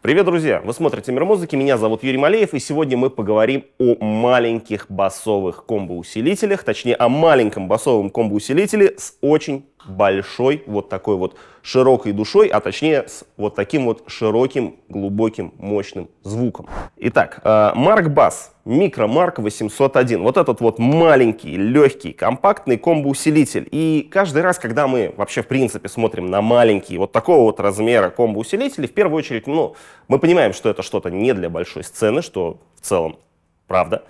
Привет, друзья! Вы смотрите «Мир музыки», меня зовут Юрий Малеев, и сегодня мы поговорим о маленьких басовых комбо-усилителях, точнее, о маленьком басовом комбо-усилителе с очень большой вот такой вот широкой душой, а точнее с вот таким вот широким, глубоким, мощным звуком. Итак, Mark Bass Micro Mark 801. Вот этот вот маленький, легкий, компактный комбо-усилитель. И каждый раз, когда мы вообще в принципе смотрим на маленькие вот такого вот размера комбо-усилители, в первую очередь, мы понимаем, что это что-то не для большой сцены, что в целом правда.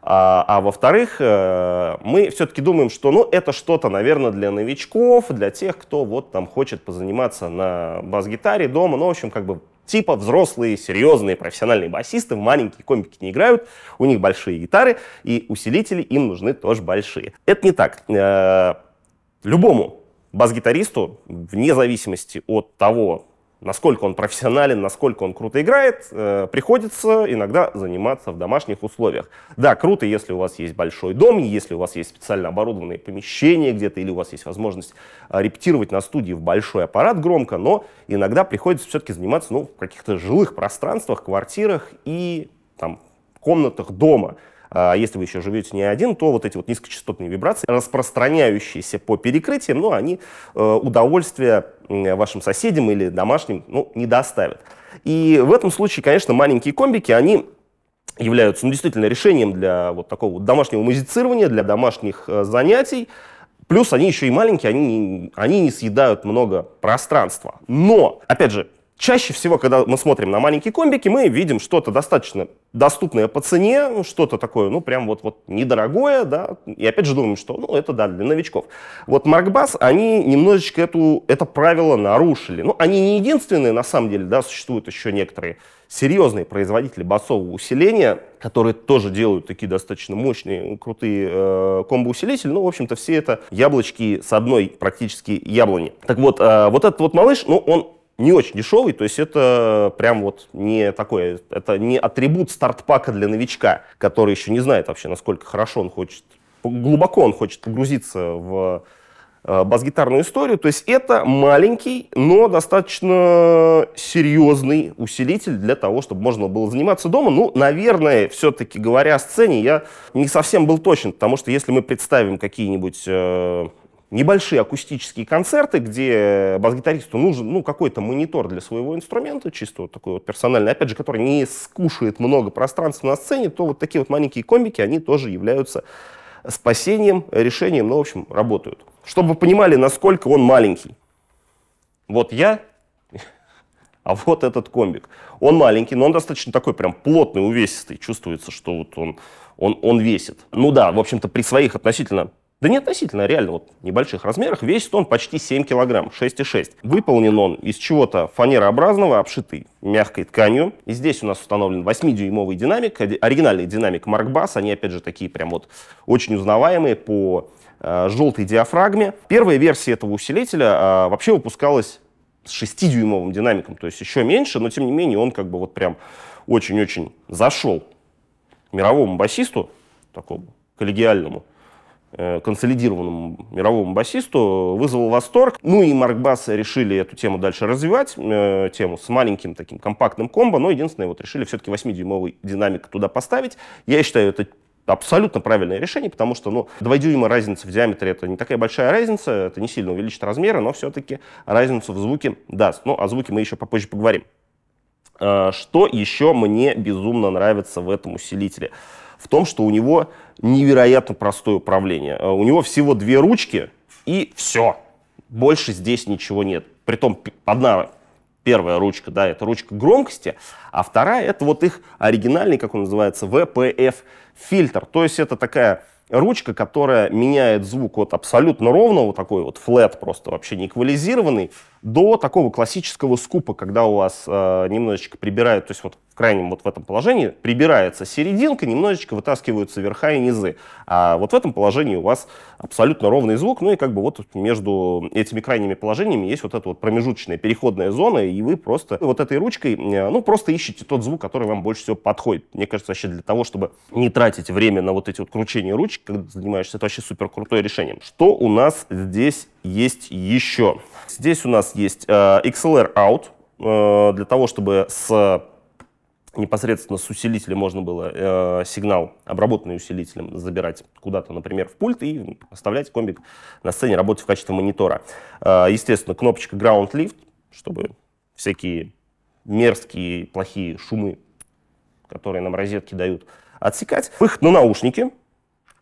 А во-вторых, мы все-таки думаем, что это что-то, наверное, для новичков, для тех, кто вот там хочет позаниматься на бас-гитаре дома. В общем, как бы типа взрослые, серьезные, профессиональные басисты в маленькие комбики не играют, у них большие гитары, и усилители им нужны тоже большие. Это не так. Любому бас-гитаристу, вне зависимости от того, насколько он профессионален, насколько он круто играет, приходится иногда заниматься в домашних условиях. Да, круто, если у вас есть большой дом, если у вас есть специально оборудованные помещения где-то, или у вас есть возможность репетировать на студии в большой аппарат громко, но иногда приходится все-таки заниматься в каких-то жилых пространствах, квартирах и там, комнатах дома. Если вы еще живете не один, то вот эти вот низкочастотные вибрации, распространяющиеся по перекрытиям, они удовольствия вашим соседям или домашним не доставят. И в этом случае, конечно, маленькие комбики, они являются действительно решением для вот такого вот домашнего музицирования, для домашних занятий. Плюс они еще и маленькие, они не съедают много пространства. Но, опять же, чаще всего, когда мы смотрим на маленькие комбики, мы видим что-то достаточно доступное по цене, что-то такое, прям вот недорогое, да, и опять же думаем, что, это, да, для новичков. Вот Mark Bass, они немножечко это правило нарушили. Они не единственные, на самом деле, да, существуют еще некоторые серьезные производители басового усиления, которые тоже делают такие достаточно мощные, крутые комбо-усилители. В общем-то, все это яблочки с одной практически яблони. Так вот, вот этот вот малыш, он не очень дешевый, то есть это прям вот не такой, это не атрибут старт-пака для новичка, который еще не знает вообще, насколько хорошо он хочет, глубоко он хочет погрузиться в бас-гитарную историю. То есть это маленький, но достаточно серьезный усилитель для того, чтобы можно было заниматься дома. Наверное, все-таки говоря о сцене, я не совсем был точен, потому что если мы представим какие-нибудь небольшие акустические концерты, где бас-гитаристу нужен какой-то монитор для своего инструмента, чисто вот такой вот персональный, опять же, который не скушает много пространства на сцене, то вот такие вот маленькие комбики, они тоже являются спасением, решением, в общем, работают. Чтобы вы понимали, насколько он маленький. Вот я, а вот этот комбик. Он маленький, но он достаточно такой прям плотный, увесистый. Чувствуется, что вот он весит. Да, в общем-то, при своих относительно... Да не относительно, а реально вот небольших размерах, весит он почти 7 килограмм, 6,6. Выполнен он из чего-то фанерообразного, обшитый мягкой тканью. И здесь у нас установлен 8-дюймовый динамик, оригинальный динамик Mark Bass. Они, опять же, такие прям вот очень узнаваемые по желтой диафрагме. Первая версия этого усилителя вообще выпускалась с 6-дюймовым динамиком, то есть еще меньше, но тем не менее он как бы вот прям очень-очень зашел мировому басисту, такому коллегиальному, консолидированному мировому басисту, вызвал восторг. И Mark Bass решили эту тему дальше развивать, тему с маленьким таким компактным комбо, но единственное, решили все-таки 8-дюймовый динамик туда поставить. Я считаю, это абсолютно правильное решение, потому что 2 дюйма разница в диаметре — это не такая большая разница, это не сильно увеличит размеры, но все-таки разницу в звуке даст. О звуке мы еще попозже поговорим. Что еще мне безумно нравится в этом усилителе? В том, что у него невероятно простое управление. У него всего 2 ручки, и все. Больше здесь ничего нет. Притом первая ручка, да, это ручка громкости, а вторая — это вот их оригинальный, как он называется, VPF-фильтр. То есть это такая ручка, которая меняет звук от абсолютно ровного, такой вот флэт, просто вообще не эквализированный, до такого классического скупа, когда у вас немножечко прибирают, то есть вот в крайнем вот в этом положении прибирается серединка, немножечко вытаскиваются верха и низы. А вот в этом положении у вас абсолютно ровный звук, и как бы вот между этими крайними положениями есть вот эта вот промежуточная переходная зона, и вы просто вот этой ручкой, просто ищете тот звук, который вам больше всего подходит. Мне кажется, вообще для того, чтобы не тратить время на вот эти вот кручения ручек, когда ты занимаешься, это вообще супер крутое решение. Что у нас здесь есть еще? Здесь у нас есть XLR out. для того, чтобы непосредственно с усилителя можно было сигнал, обработанный усилителем, забирать куда-то, например, в пульт и оставлять комбик на сцене, работать в качестве монитора. Естественно, кнопочка Ground Lift, чтобы всякие мерзкие, плохие шумы, которые нам розетки дают, отсекать. Выход на наушники,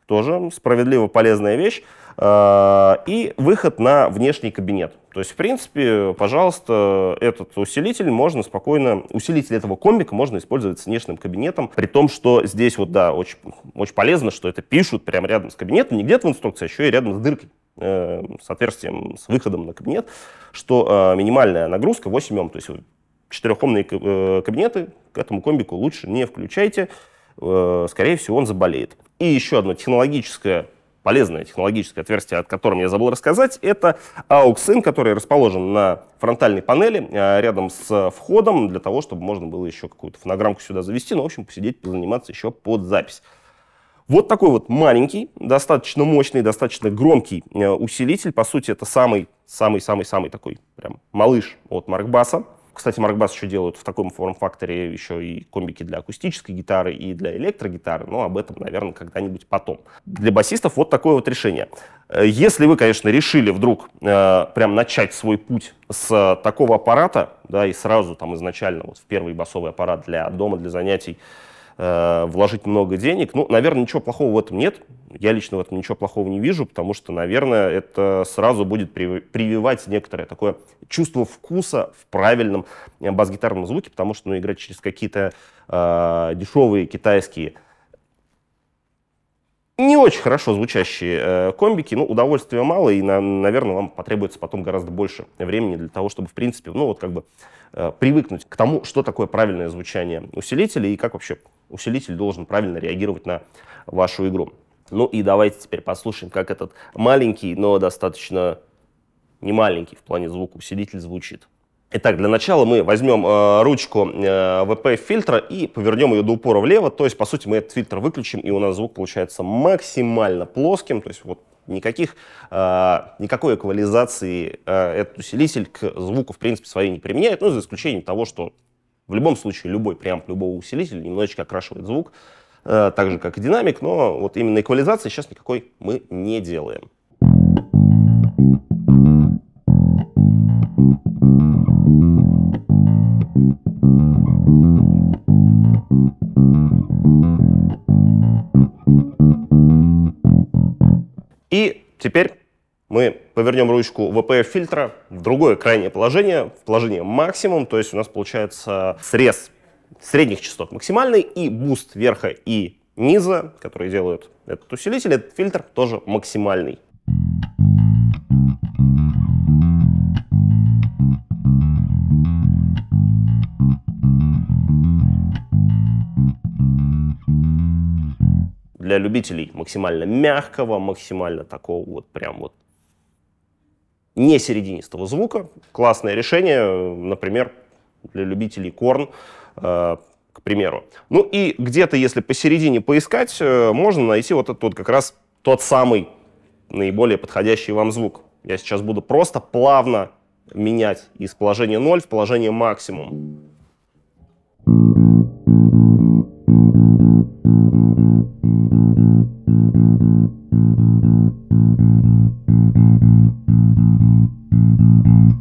тоже справедливо полезная вещь. И выход на внешний кабинет. То есть, в принципе, пожалуйста, этот усилитель можно спокойно, усилитель этого комбика можно использовать с внешним кабинетом, при том, что здесь вот, да, очень, очень полезно, что это пишут прямо рядом с кабинетом, не где-то в инструкции, а еще и рядом с дыркой, с отверстием, с выходом на кабинет, что минимальная нагрузка 8 Ом, то есть 4-омные кабинеты к этому комбику лучше не включайте, скорее всего, он заболеет. И еще одно полезное технологическое отверстие, о котором я забыл рассказать, это AUX-IN, который расположен на фронтальной панели рядом с входом, для того, чтобы можно было еще какую-то фонограммку сюда завести, ну, в общем, посидеть, позаниматься еще под запись. Вот такой вот маленький, достаточно мощный, достаточно громкий усилитель. По сути, это самый такой прям малыш от Mark Bass. Кстати, Mark Bass еще делают в таком форм-факторе еще и комбики для акустической гитары и для электрогитары, но об этом, наверное, когда-нибудь потом. Для басистов вот такое вот решение. Если вы, конечно, решили вдруг прям начать свой путь с такого аппарата, да, и сразу там изначально вот в первый басовый аппарат для дома, для занятий вложить много денег, ну, наверное, ничего плохого в этом нет. Я лично в этом ничего плохого не вижу, потому что, наверное, это сразу будет прививать некоторое такое чувство вкуса в правильном бас-гитарном звуке, потому что, ну, играть через какие-то дешевые китайские, не очень хорошо звучащие комбики, ну, удовольствия мало, и, наверное, вам потребуется потом гораздо больше времени для того, чтобы, в принципе, ну, вот как бы привыкнуть к тому, что такое правильное звучание усилителя и как вообще усилитель должен правильно реагировать на вашу игру. Ну и давайте теперь послушаем, как этот маленький, но достаточно не маленький в плане звука усилитель звучит. Итак, для начала мы возьмем ручку VPF-фильтра и повернем ее до упора влево. То есть, по сути, мы этот фильтр выключим, и у нас звук получается максимально плоским. То есть, вот никакой эквализации этот усилитель к звуку, в принципе, своей не применяет. Ну, за исключением того, что в любом случае любой преамп любого усилителя немножечко окрашивает звук, так же, как и динамик. Но вот именно эквализации сейчас никакой мы не делаем. И теперь мы повернем ручку VPF-фильтра в другое крайнее положение, в положение максимум, то есть у нас получается срез средних частот максимальный и буст верха и низа, который делают этот усилитель, этот фильтр тоже максимальный. Для любителей максимально мягкого, максимально такого вот прям вот не серединистого звука. Классное решение, например, для любителей Korn, к примеру. Ну и где-то, если посередине поискать, можно найти вот этот вот как раз тот самый наиболее подходящий вам звук. Я сейчас буду просто плавно менять из положения 0 в положение максимум.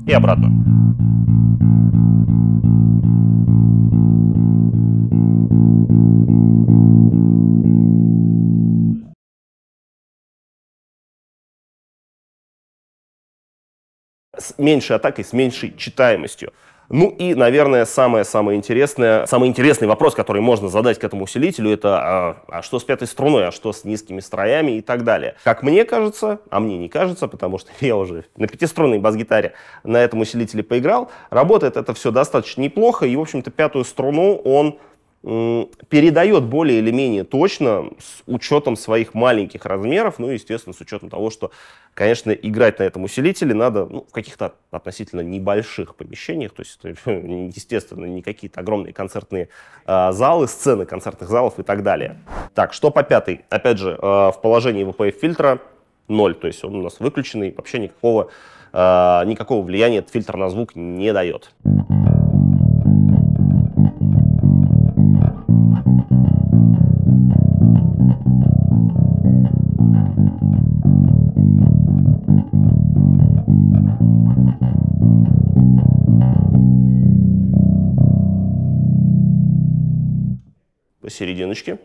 И обратно. С меньшей атакой, с меньшей читаемостью. Ну и, наверное, самый интересный вопрос, который можно задать к этому усилителю, это а что с пятой струной, а что с низкими строями и так далее. Как мне кажется, а мне не кажется, потому что я уже на пятиструнной бас-гитаре на этом усилителе поиграл, работает это все достаточно неплохо, и, в общем-то, пятую струну он передает более или менее точно с учетом своих маленьких размеров, ну и, естественно, с учетом того, что, конечно, играть на этом усилителе надо в каких-то относительно небольших помещениях, то есть, естественно, не какие-то огромные концертные залы, сцены концертных залов и так далее. Так, что по пятой? Опять же, в положении VPF-фильтра 0, то есть он у нас выключенный, вообще никакого влияния этот фильтр на звук не дает. посерединочке.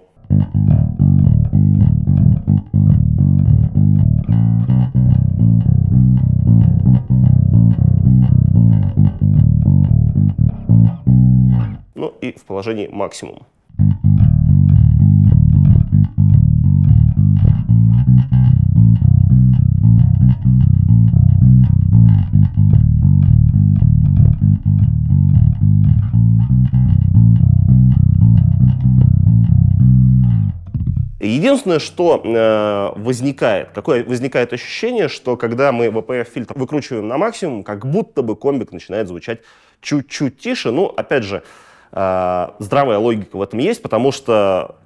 Ну и в положении максимум. Единственное, что возникает, какое возникает ощущение, что когда мы VPF-фильтр выкручиваем на максимум, как будто бы комбик начинает звучать чуть-чуть тише. Ну, опять же, здравая логика в этом есть, потому что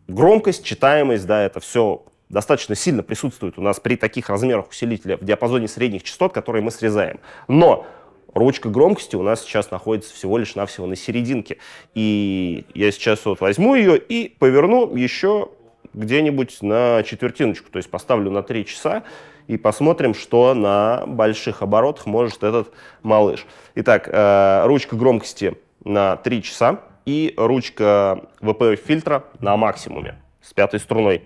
громкость, читаемость, да, это все достаточно сильно присутствует у нас при таких размерах усилителя в диапазоне средних частот, которые мы срезаем. Но ручка громкости у нас сейчас находится всего лишь навсего на серединке. И я сейчас вот возьму ее и поверну еще где-нибудь на четвертиночку, то есть поставлю на 3 часа и посмотрим, что на больших оборотах может этот малыш. Итак, ручка громкости на 3 часа и ручка VPF-фильтра на максимуме с 5-й струной.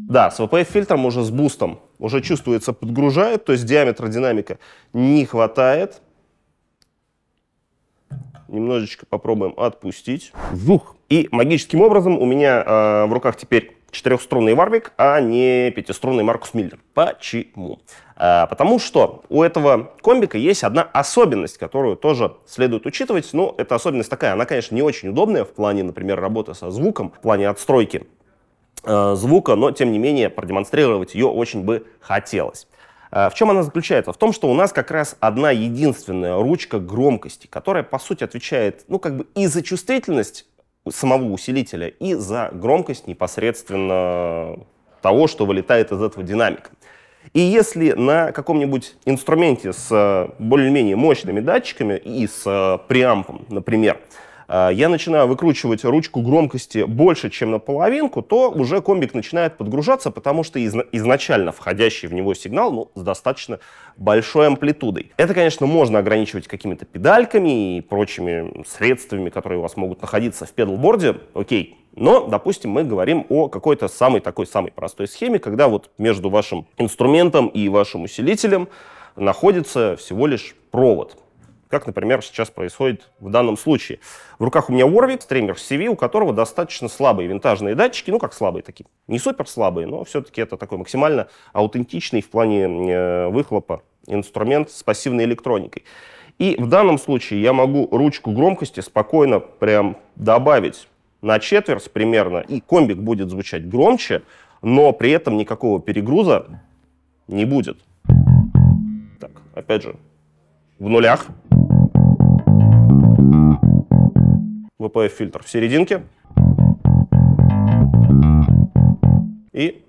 Да, с VPF-фильтром уже с бустом уже чувствуется, подгружает, то есть диаметра динамика не хватает. Немножечко попробуем отпустить. Жух. И магическим образом у меня в руках теперь 4-струнный Warwick, а не 5-струнный Маркус Миллер. Почему? Потому что у этого комбика есть одна особенность, которую тоже следует учитывать. Но эта особенность такая, она, конечно, не очень удобная в плане, например, работы со звуком, в плане отстройки звука, но, тем не менее, продемонстрировать ее очень бы хотелось. В чем она заключается? В том, что у нас как раз одна единственная ручка громкости, которая, по сути, отвечает, ну, как бы и за чувствительность самого усилителя, и за громкость непосредственно того, что вылетает из этого динамика. И если на каком-нибудь инструменте с более-менее мощными датчиками и с преампом, например, я начинаю выкручивать ручку громкости больше, чем на половинку, то уже комбик начинает подгружаться, потому что изначально входящий в него сигнал, ну, с достаточно большой амплитудой. Это, конечно, можно ограничивать какими-то педальками и прочими средствами, которые у вас могут находиться в педалборде, окей. Но, допустим, мы говорим о какой-то самой простой схеме, когда вот между вашим инструментом и вашим усилителем находится всего лишь провод. Как, например, сейчас происходит в данном случае. В руках у меня Warwick, стример CV, у которого достаточно слабые винтажные датчики, ну как слабые такие, не супер слабые, но все-таки это такой максимально аутентичный в плане выхлопа инструмент с пассивной электроникой. И в данном случае я могу ручку громкости спокойно прям добавить на четверть примерно, и комбик будет звучать громче, но при этом никакого перегруза не будет. Так, опять же, в нулях. VPF-фильтр в серединке. И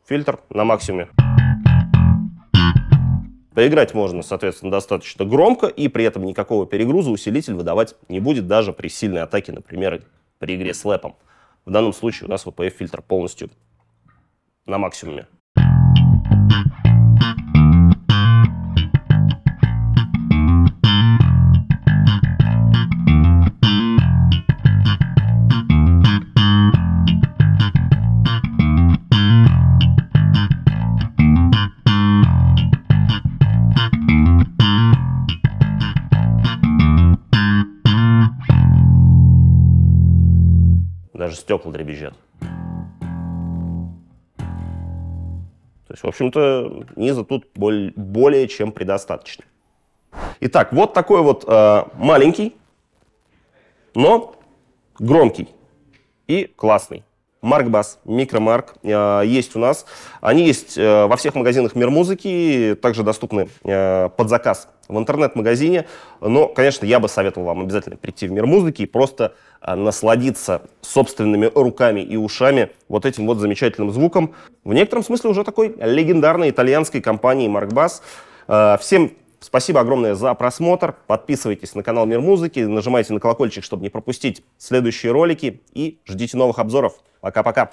фильтр на максимуме. Поиграть можно, соответственно, достаточно громко, и при этом никакого перегруза усилитель выдавать не будет даже при сильной атаке, например, при игре с лэпом. В данном случае у нас VPF-фильтр полностью на максимуме. Даже стекла дребезжат. То есть, в общем-то, низа тут более чем предостаточно. Итак, вот такой вот маленький, но громкий и классный Mark Bass, Micro-Mark есть у нас. Они есть во всех магазинах Мир музыки, также доступны под заказ в интернет-магазине. Но, конечно, я бы советовал вам обязательно прийти в Мир музыки и просто насладиться собственными руками и ушами вот этим вот замечательным звуком. В некотором смысле уже такой легендарной итальянской компании Mark Bass. Всем спасибо огромное за просмотр. Подписывайтесь на канал Мир музыки, нажимайте на колокольчик, чтобы не пропустить следующие ролики. И ждите новых обзоров. Пока-пока.